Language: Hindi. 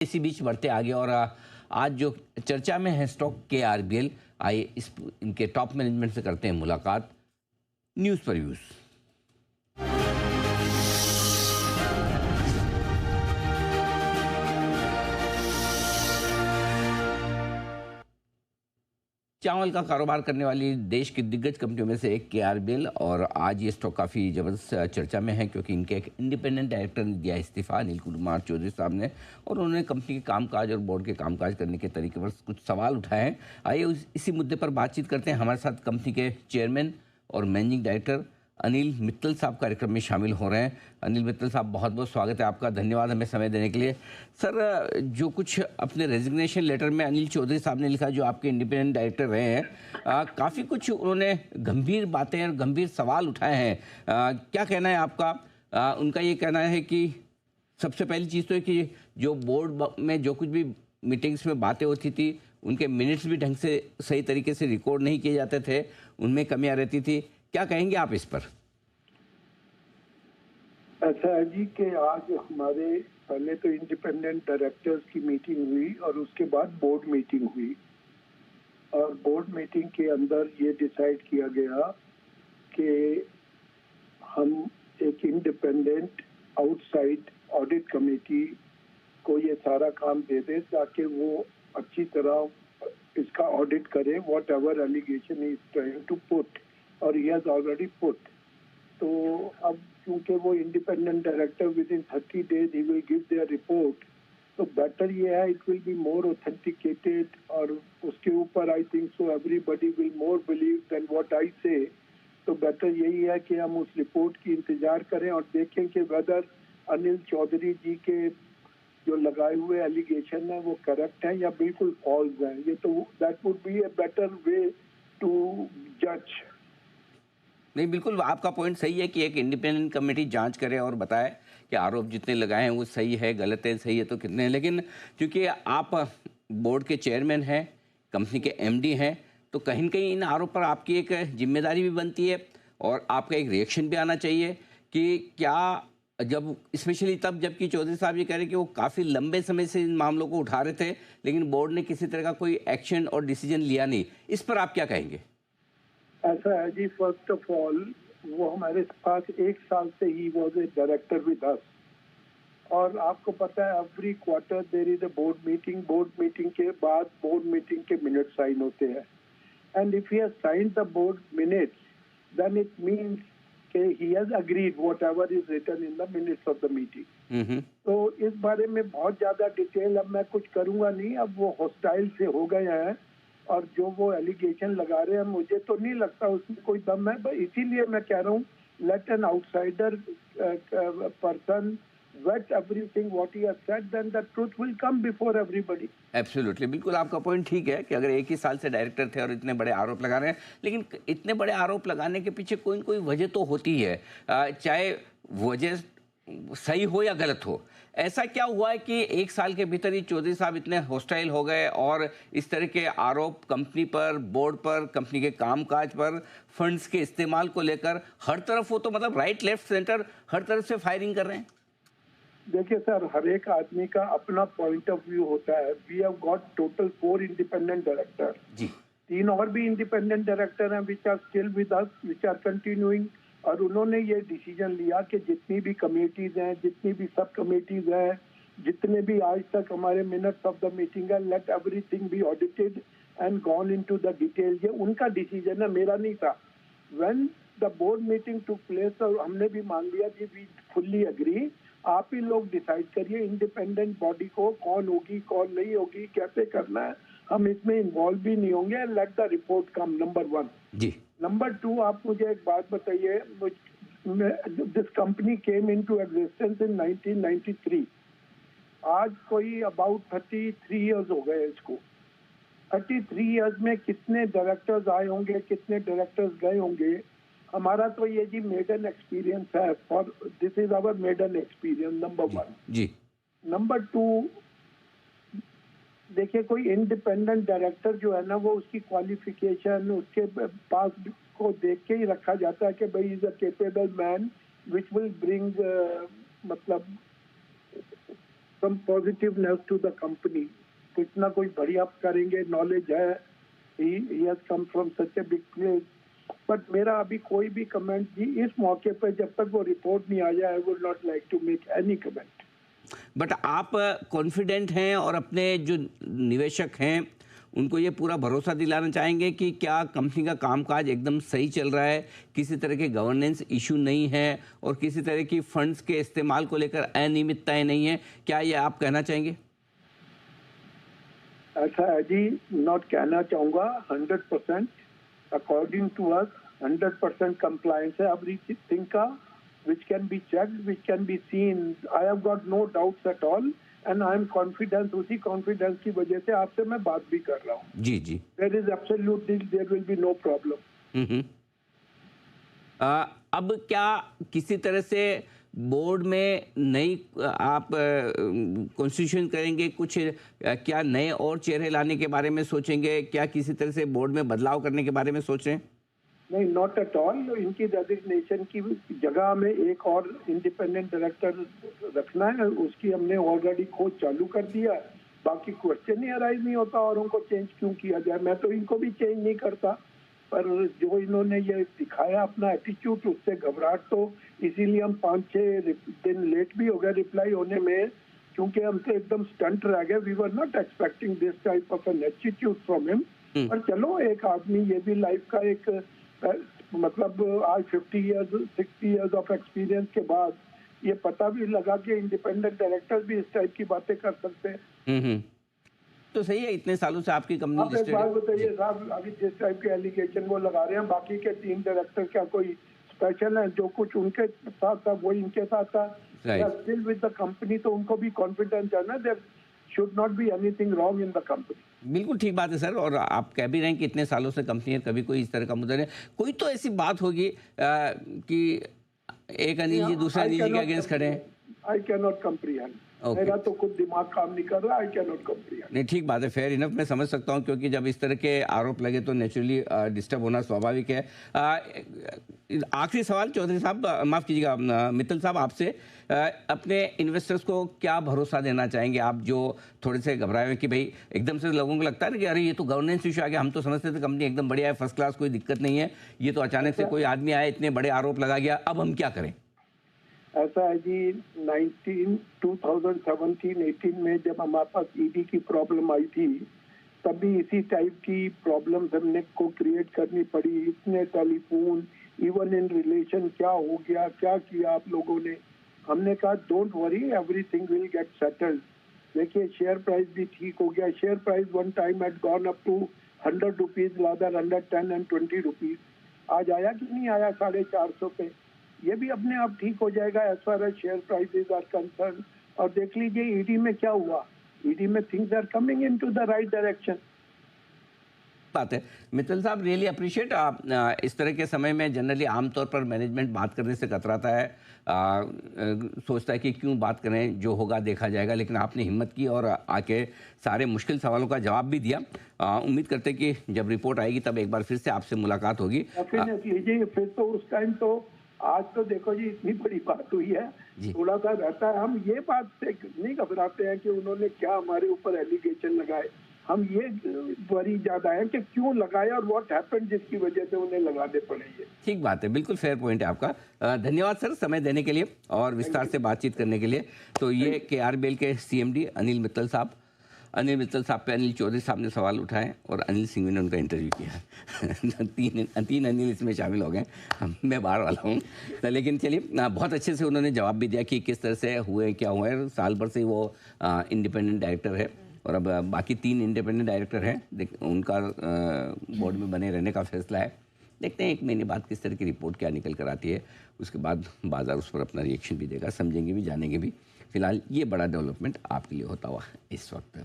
इसी बीच बढ़ते आगे और आज जो चर्चा में है स्टॉक KRBL। आइए इनके टॉप मैनेजमेंट से करते हैं मुलाकात। न्यूज़ पर व्यूज़। चावल का कारोबार करने वाली देश की दिग्गज कंपनियों में से एक KRBL और आज ये स्टॉक काफ़ी ज़बरदस्त चर्चा में है क्योंकि इनके एक इंडिपेंडेंट डायरेक्टर ने दिया इस्तीफा, अनिल कुमार चौधरी साहब ने, और उन्होंने कंपनी के कामकाज और बोर्ड के कामकाज करने के तरीके पर कुछ सवाल उठाए हैं। आइए इसी मुद्दे पर बातचीत करते हैं। हमारे साथ कंपनी के चेयरमैन और मैनेजिंग डायरेक्टर अनिल मित्तल साहब कार्यक्रम में शामिल हो रहे हैं। अनिल मित्तल साहब, बहुत बहुत स्वागत है आपका, धन्यवाद हमें समय देने के लिए। सर, जो कुछ अपने रेजिग्नेशन लेटर में अनिल चौधरी साहब ने लिखा, जो आपके इंडिपेंडेंट डायरेक्टर रहे हैं, काफ़ी कुछ उन्होंने गंभीर बातें और गंभीर सवाल उठाए हैं। क्या कहना है आपका? उनका ये कहना है कि सबसे पहली चीज़ तो है कि जो बोर्ड में जो कुछ भी मीटिंग्स में बातें होती थी, उनके मिनट्स भी ढंग से सही तरीके से रिकॉर्ड नहीं किए जाते थे, उनमें कमियां रहती थी। क्या कहेंगे आप इस पर? ऐसा है जी कि आज हमारे पहले तो इंडिपेंडेंट डायरेक्टर्स की मीटिंग हुई और उसके बाद बोर्ड मीटिंग हुई, और बोर्ड मीटिंग के अंदर ये डिसाइड किया गया कि हम एक इंडिपेंडेंट आउटसाइड ऑडिट कमेटी को ये सारा काम दे दें ताकि वो अच्छी तरह इसका ऑडिट करे, whatever allegation is trying to put, और ही हैज ऑलरेडी पुट। तो अब क्योंकि वो independent director within 30 days he will give their report, तो बेटर ये है, it will be more authenticated, और उसके ऊपर I think so everybody will more believe then what I say. तो बेटर यही है कि हम उस रिपोर्ट की इंतजार करें और देखें कि वेदर अनिल चौधरी जी के जो लगाए हुए एलिगेशन है वो करेक्ट है या बिल्कुल फॉल्स हैं। ये तो that would be a better way to जज। नहीं, बिल्कुल आपका पॉइंट सही है कि एक इंडिपेंडेंट कमेटी जांच करे और बताए कि आरोप जितने लगाए हैं वो सही है, गलत है, सही है तो कितने हैं। लेकिन क्योंकि आप बोर्ड के चेयरमैन हैं, कंपनी के MD हैं, तो कहीं न कहीं इन आरोप पर आपकी एक जिम्मेदारी भी बनती है और आपका एक रिएक्शन भी आना चाहिए कि क्या, जब स्पेशली तब जबकि चौधरी साहब ये कह रहे हैं कि वो काफ़ी लंबे समय से इन मामलों को उठा रहे थे, लेकिन बोर्ड ने किसी तरह का कोई एक्शन और डिसीजन लिया नहीं। इस पर आप क्या कहेंगे? ऐसा है जी, फर्स्ट ऑफ ऑल वो हमारे पास 1 साल से ही was a director with us, और आपको पता है every quarter there is a board meeting के बाद बोर्ड मीटिंग के मिनट साइन होते हैं, and if he has signed the board minutes then it means कि he has agreed whatever is written in the minutes of the meeting. तो इस बारे में बहुत ज्यादा डिटेल अब मैं कुछ करूंगा नहीं, अब वो हॉस्टाइल से हो गए हैं और जो वो एलिगेशन लगा रहे हैं मुझे तो नहीं लगता उसमें कोई दम है। इसीलिए मैं कह रहा हूँ, let an outsider person weight everything what he has said, then the truth will come before everybody. Absolutely, बिल्कुल आपका पॉइंट ठीक है कि अगर एक ही साल से डायरेक्टर थे और इतने बड़े आरोप लगा रहे हैं, लेकिन इतने बड़े आरोप लगाने के पीछे कोई न कोई वजह तो होती है, चाहे वजह सही हो या गलत हो। ऐसा क्या हुआ है कि 1 साल के भीतर ही चौधरी साहब इतने हॉस्टाइल हो गए और इस तरह के आरोप कंपनी पर, बोर्ड पर, कंपनी के कामकाज पर, फंड्स के इस्तेमाल को लेकर हर तरफ, वो तो मतलब राइट लेफ्ट सेंटर हर तरफ से फायरिंग कर रहे हैं? देखिए सर, हर एक आदमी का अपना पॉइंट ऑफ व्यू होता है। We have got total 4 independent director जी। 3 और भी इंडिपेंडेंट डायरेक्टर हैं which are still with us, which are continuing, और उन्होंने ये डिसीजन लिया कि जितनी भी कमेटीज हैं, जितनी भी सब कमेटीज हैं, जितने भी आज तक हमारे मिनट्स ऑफ द मीटिंग है, late everything B audited and gone into the detail. ये उनका डिसीजन है, मेरा नहीं था। When the board meeting took place और हमने भी मान लिया कि वी फुल्ली एग्री, आप ही लोग डिसाइड करिए इंडिपेंडेंट बॉडी को कौन होगी कौन नहीं होगी, कैसे करना है, हम इसमें इन्वॉल्व भी नहीं होंगे, let the report come, number 1 जी। नंबर 2, आप मुझे एक बात बताइए, this company came into existence in 1993, आज कोई अबाउट 33 इयर्स हो गए इसको। 33 इयर्स में कितने डायरेक्टर्स आए होंगे, कितने डायरेक्टर्स गए होंगे। हमारा तो ये जी मेडन एक्सपीरियंस है, for this is our maiden experience, number 1। जी। नंबर 2, देखिए कोई इंडिपेंडेंट डायरेक्टर जो है ना, वो उसकी क्वालिफिकेशन उसके पास को देख के ही रखा जाता है कि भाई is a capable man which will bring मतलब सम पॉजिटिवनेस टू द कंपनी, कुछ ना कुछ बढ़िया करेंगे, नॉलेज है, he has come from such a big place. But मेरा अभी कोई भी कमेंट जी इस मौके पर जब तक वो रिपोर्ट नहीं आ जाए, I would not like to make any comment. But आप कॉन्फिडेंट हैं और अपने जो निवेशक हैं उनको ये पूरा भरोसा दिलाना चाहेंगे कि क्या कंपनी का कामकाज एकदम सही चल रहा है, किसी तरह के गवर्नेंस इशू नहीं है और किसी तरह की फंड्स के इस्तेमाल को लेकर अनियमितताएं नहीं है, क्या ये आप कहना चाहेंगे? ऐसा है जी, नॉट कहना चाहूँगा, 100% अकॉर्डिंग टू अस 100% कंप्लायंस है एवरीथिंग का, which can be checked, which can be seen. I have got no doubts at all and I am confident, उसी कॉन्फिडेंस की वजह से आपसे मैं बात भी कर रहा हूँ। जी जी। There is absolutely, there will be no problem. हम्म। अब क्या किसी तरह से बोर्ड में नई आप कॉन्स्टिट्यूशन करेंगे, कुछ क्या नए और चेहरे लाने के बारे में सोचेंगे, क्या किसी तरह से बोर्ड में बदलाव करने के बारे में सोच रहे हैं? नहीं, नॉट एट ऑल। इनकी रेजिग्नेशन की जगह में एक और इंडिपेंडेंट डायरेक्टर रखना है, उसकी हमने ऑलरेडी खोज चालू कर दिया है। बाकी क्वेश्चन ही अराइज नहीं होता और उनको चेंज क्यों किया जाए। मैं तो इनको भी चेंज नहीं करता, पर जो इन्होंने ये दिखाया अपना एटीट्यूड, उससे घबराहट, तो इसीलिए हम 5-6 दिन लेट भी हो गए रिप्लाई होने में, क्योंकि हम तो एकदम स्टंट रह गए। We were not expecting this type of an attitude from him. पर चलो, एक आदमी, ये भी लाइफ का एक मतलब आज 50 इयर्स 60 इयर्स ऑफ एक्सपीरियंस के बाद ये पता भी लगा कि इंडिपेंडेंट डायरेक्टर भी इस टाइप की बातें कर सकते हैं। तो सही है, इतने सालों से आपकी कंपनी आप एक बात बताइए साहब, अभी जिस टाइप के एलिगेशन वो लगा रहे हैं, बाकी के 3 डायरेक्टर क्या कोई स्पेशल है? जो कुछ उनके साथ था वही इनके साथ था, स्टिल विद द कंपनी, तो उनको भी कॉन्फिडेंस है ना, there should not be anything wrong in the company. बिल्कुल ठीक बात है सर, और आप कह भी रहे हैं कि इतने सालों से कंपनी है, कभी कोई इस तरह का मुद्दा नहीं। कोई तो ऐसी बात होगी कि एक अनिल जी दूसरे अनिल जी के अगेंस्ट खड़े हैं। आई कैन नॉट कम्प्रीहेंड, मेरा तो खुद दिमाग काम नहीं कर रहा। I can not comprehend. नहीं, ठीक बात है, फेयर इनफ, मैं समझ सकता हूं, क्योंकि जब इस तरह के आरोप लगे तो नेचुरली डिस्टर्ब होना स्वाभाविक है। आखिरी सवाल चौधरी साहब, माफ कीजिएगा मित्तल साहब, आपसे अपने इन्वेस्टर्स को क्या भरोसा देना चाहेंगे आप, जो थोड़े से घबराए हुए कि भाई एकदम से लोगों को लगता है ना कि अरे ये तो गवर्नेंस इशू आ गया, हम तो समझते थे कंपनी एकदम बढ़िया है, फर्स्ट क्लास, कोई दिक्कत नहीं है, ये तो अचानक से कोई आदमी आया, इतने बड़े आरोप लगा गया, अब हम क्या करें? ऐसा है जी, 2017-18 में जब हमारे पास ईडी की प्रॉब्लम आई थी, तभी इसी टाइप की प्रॉब्लम्स हमने को क्रिएट करनी पड़ी। इतने टेलीफोन, इवन इन रिलेशन, क्या हो गया, क्या किया आप लोगों ने। हमने कहा don't worry, everything will get settled. देखिए, शेयर प्राइस भी ठीक हो गया। Share price one time had gone up to 100 rupees, rather 110 and 20 rupees. आज आया कि नहीं आया 450 पे? ये भी अपने आप ठीक हो जाएगा as far as share prices are concern. और देख लीजिए ईडी में क्या हुआ, ईडी में things are coming into the right direction. बात है मित्तल साहब, रियली अप्रिशिएट आप इस तरह के समय में जनरली आमतौर पर मैनेजमेंट बात करने से कतराता है, सोचता है कि क्यों बात करें, जो होगा देखा जाएगा, लेकिन आपने हिम्मत की और आके सारे मुश्किल सवालों का जवाब भी दिया। उम्मीद करते हैं कि जब रिपोर्ट आएगी तब एक बार फिर से आपसे मुलाकात होगी। फिर तो उस टाइम तो, आज तो देखो जी इतनी बड़ी बात हुई है, थोड़ा सा रहता है, हम ये बात से नहीं घबराते हैं कि उन्होंने क्या हमारे ऊपर एलिगेशन लगाए। हम ये वरी ज्यादा है कि क्यों लगाए और व्हाट हैपेंड जिसकी वजह से उन्हें लगाने पड़े। ये ठीक बात है, बिल्कुल फेयर पॉइंट है आपका। धन्यवाद सर समय देने के लिए और विस्तार से बातचीत करने के लिए। तो ये KRBL के CMD अनिल मित्तल साहब पे अनिल चौधरी साहब ने सवाल उठाए और अनिल सिंघवी ने उनका इंटरव्यू किया। तीन अनिल इसमें शामिल हो गए, मैं बाहर वाला हूँ। तो लेकिन चलिए, बहुत अच्छे से उन्होंने जवाब भी दिया कि किस तरह से हुए, क्या हुआ है। साल भर से वो इंडिपेंडेंट डायरेक्टर है और अब बाकी 3 इंडिपेंडेंट डायरेक्टर हैं, उनका बोर्ड में बने रहने का फैसला है। देखते हैं 1 महीने बाद किस तरह की रिपोर्ट क्या निकल कर आती है, उसके बाद बाजार उस पर अपना रिएक्शन भी देगा, समझेंगे भी, जानेंगे भी। फिलहाल ये बड़ा डेवलपमेंट आपके लिए होता हुआ इस वक्त।